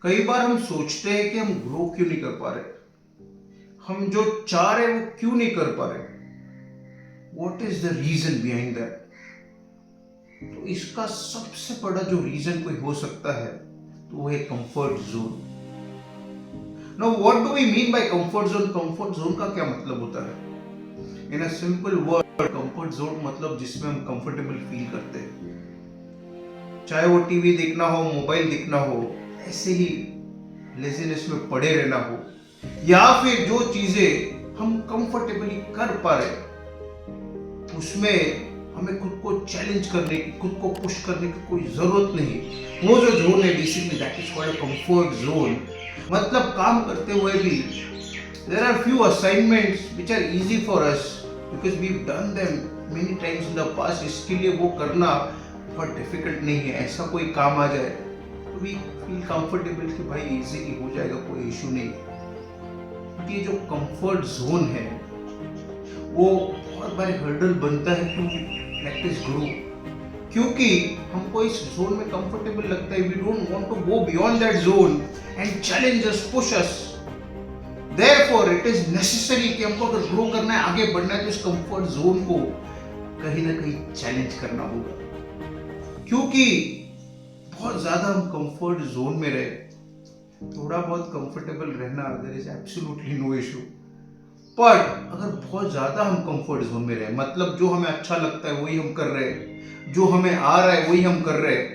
कई बार हम सोचते हैं कि हम ग्रो क्यों नहीं कर पा रहे, हम जो चाह रहे हैं वो क्यों नहीं कर पा रहे। What is the reason behind that? तो इसका सबसे बड़ा जो रीजन कोई हो सकता है तो वो है comfort zone. Now what do we mean by comfort zone? Comfort zone का क्या मतलब होता है? In a simple word, comfort zone मतलब जिसमें हम कंफर्टेबल फील करते हैं, चाहे वो टीवी देखना हो, मोबाइल देखना हो, ऐसे ही लेजीनेस में पड़े रहना हो, या फिर जो चीजें हम कंफर्टेबली कर पा रहे उसमें हमें खुद को चैलेंज करने की, खुद को पुश करने की कोई जरूरत नहीं। वो जो जोन है basically that is called comfort zone. मतलब काम करते हुए भी there are few assignments which are easy for us because we have done them many times in the past. इसके लिए वो करना बहुत डिफिकल्ट नहीं है। ऐसा कोई काम आ जाए तो वी फील कंफर्टेबल कि भाई इजीली हो जाएगा, कोई इशू नहीं है। ये जो कंफर्ट जोन है वो बहुत बार हर्डल बनता है टू प्रैक्टिस ग्रो, क्योंकि हमको इस जोन में कंफर्टेबल लगता है। We don't want to go beyond that zone and challenge us, push us. Therefore it is necessary कि हमको अगर ग्रो करना है, आगे बढ़ना है, तो इस कंफर्ट जोन को कहीं ना कहीं चैलेंज करना होगा। क्योंकि बहुत ज्यादा हम कंफर्ट जोन में रहे, थोड़ा बहुत कंफर्टेबल रहना there is absolutely no issue. पर अगर बहुत ज्यादा हम कंफर्ट जोन में रहे, मतलब जो हमें अच्छा लगता है वही हम कर रहे हैं, जो हमें आ रहा है वही हम कर रहे हैं,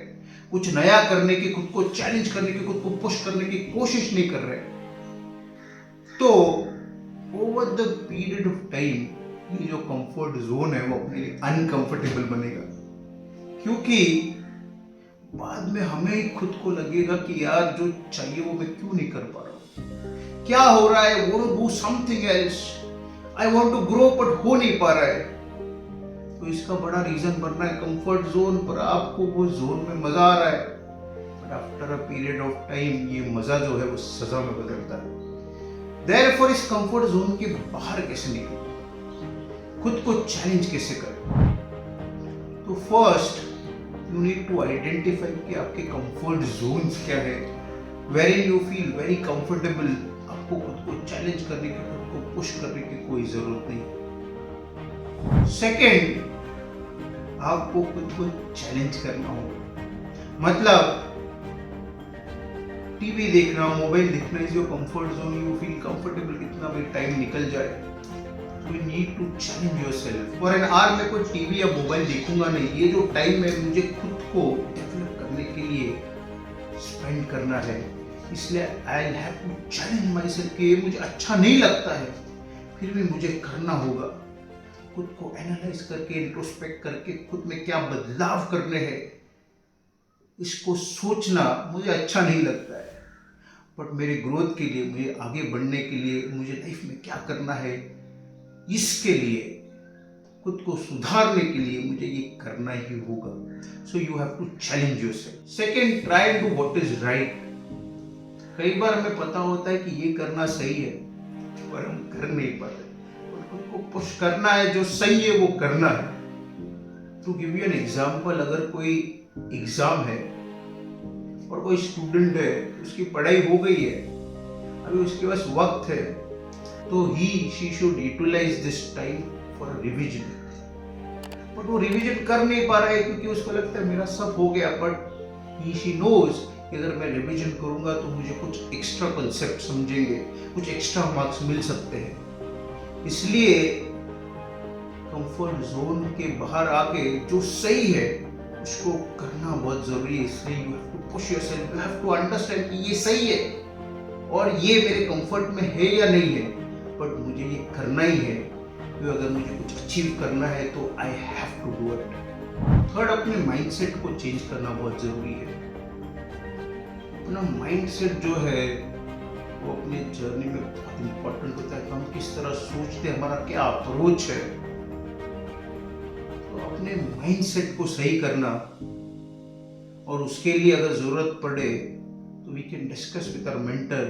कुछ नया करने की, खुद को चैलेंज करने की, खुद को पुश करने की कोशिश नहीं कर रहे, तो over the period of time ये जो कंफर्ट जोन है वो अपने लिए अनकंफर्टेबल बनेगा। क्योंकि बाद में हमें खुद को लगेगा कि यार जो चाहिए वो मैं क्यों नहीं कर पा रहा हूं, क्या हो रहा है, वो do something else, I want to grow but हो नहीं पा रहा है। तो इसका बड़ा रीजन बनना है कंफर्ट जोन। पर आपको वो जोन में मजा आ रहा है, but after a period of time ये मजा जो है वो सजा में बदलता है। देयरफॉर इस कंफर्ट जोन के बाहर कैसे निकले, खुद को चैलेंज कैसे करें? तो first you need to identify कि आपके कंफर्ट जोन्स क्या है, very you feel very comfortable. आपको खुद को चैलेंज करने की, खुद को पुश करने की कोई जरूरत नहीं। सेकेंड, आपको खुद को चैलेंज करना होगा। मतलब टीवी देखना, मोबाइल देखना is your comfort zone, you feel comfortable, कितना भी टाइम निकल जाए। You need to challenge yourself. For an hour मैं कोई टीवी या मोबाइल देखूंगा नहीं। ये जो टाइम है मुझे खुद को डेवलप करने के लिए स्पेंड करना है, इसलिए I have to challenge myself कि ये मुझे अच्छा नहीं लगता है, फिर भी मुझे करना होगा। खुद को एनालाइज करके, इंट्रोस्पेक्ट करके, खुद में क्या बदलाव करने हैं इसको सोचना। मुझे अच्छा नहीं लगता है, बट मेरे ग्रोथ के लिए, मुझे आगे बढ़ने के लिए, मुझे लाइफ में क्या करना है, इसके लिए, खुद को सुधारने के लिए मुझे ये करना ही होगा। So you have to challenge yourself. Second, try to what is right. कई बार हमें पता होता है कि ये करना सही है, पर हम कर नहीं पाते। और खुद को पुश करना है, जो सही है वो करना है। To give you an example, अगर कोई एग्जाम है और कोई स्टूडेंट है, उसकी पढ़ाई हो गई है, अभी उसके पास वक्त है, तो she should utilize this time for a revision. But वो रिवीजन कर नहीं पा रहा है क्योंकि उसको लगता है मेरा सब हो गया। बट she knows कि अगर मैं रिवीजन करूंगा तो मुझे कुछ एक्स्ट्रा कंसेप्ट समझेंगे, कुछ एक्स्ट्रा मार्क्स मिल सकते हैं। इसलिए कंफर्ट जोन के बाहर आके जो सही है उसको करना बहुत जरूरी है। इसलिए you have to push yourself, you have to understand कि ये सही है और ये मेरे कंफर्ट में है या नहीं है, बट मुझे ये करना ही है। तो अगर मुझे कुछ अचीव करना है तो I have to do it. Third, अपने माइंडसेट को चेंज करना बहुत जरूरी है। अपना माइंडसेट जो है वो अपने जर्नी में बहुत इंपॉर्टेंट होता है। तो हम किस तरह सोचते हैं, हमारा क्या अप्रोच है, तो अपने माइंडसेट को सही करना। और उसके लिए अगर जरूरत पड़े तो we can discuss with our mentor,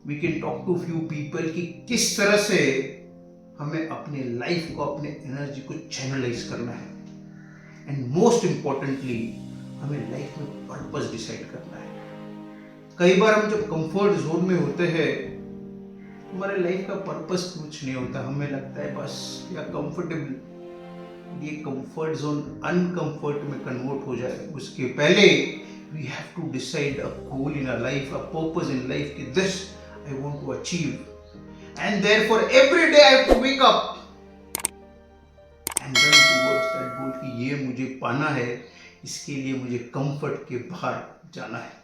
we can talk to few people कि किस तरह से हमें अपने लाइफ को, अपने एनर्जी को चैनलाइज करना है। एंड मोस्ट इंपॉर्टेंटली हमें लाइफ में पर्पस डिसाइड करना है। कई बार हम जब कंफर्ट जोन में होते हैं, हमारे लाइफ का पर्पस कुछ नहीं होता, हमें लगता है बस या कंफर्टेबल, ये कंफर्ट जोन अनकंफर्ट में कन्वर्ट हो जाए उसके पहले we have to decide a goal in a life, a purpose in life कि this I want to achieve and therefore every day I have to wake up and run towards that goal कि ये मुझे पाना है, इसके लिए मुझे comfort के बाहर जाना है।